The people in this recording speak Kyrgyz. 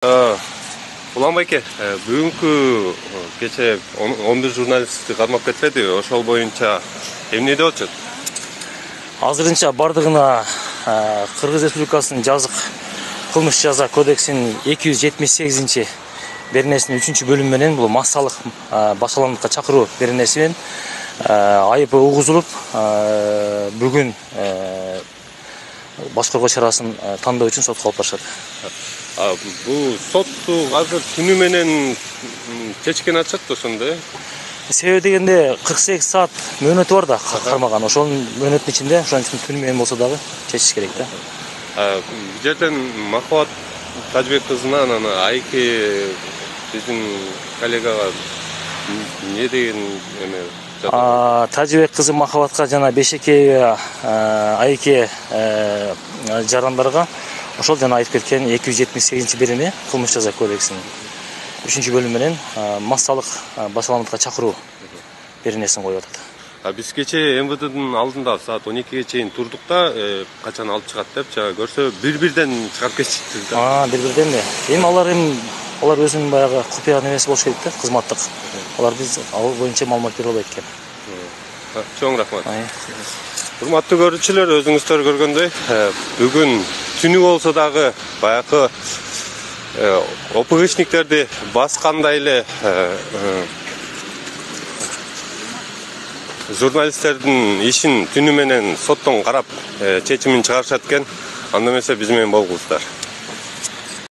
Улан байке, бүгүнкү кече 11 журналистти кармап кетпеди, ошол боюнча эмне деп атышат? Азырынча бардыгына Кыргыз Республикасынын жазык кылмыш жаза кодексинин 278 беренесинин 3-бөлүмү менен бул массалык башаламдыкка чакыруу беренеси менен айып угузулуп, бүгүн баш коргоо чарасын тандоо үчүн сотко алып барышат. Бул сотту азыр түнү менен кечкен атышат да ошондо. Себеби дегенде 48 саат мөөнөтү бар да кармаган. Ошонун мөөнөтүнүн ичинде ошон үчүн түнү менен болсо дагы чечиш керек да. Бул жерден Махабат Тажыбек кызынан Айке биздин коллегага эмне деген эме Тажыбек кызы Махабатка жана Бешекеева Айке жарандарга ошол жана айтып кеткен 278 берене кылмыш жаза кодексинин 3-бөлүмү менен массалык башаламдыкка чакыруу беренесин коюп атат. Биз кече МВДдин алдында саат 12ге чейин турдук да, качан алып чыгат деп, көрсө бир-бирден чыгарып кетишти да. Бир-бирден эми алар өзүнүн баягы купуя немеси болуш керек да, кызматтык. Алар биз ал боюнча маалымат бере албайт экен. Чоң рахмат. Урматтуу көрүүчүлөр, өзүңүздөр көргөндөй, бүгүн түнү болсо дагы баягы ОПГшниктерди баскандай эле журналисттердин ишин түнү менен соттон карап чечимин чыгарышат экен. Анда эмесе биз менен болуңуздар.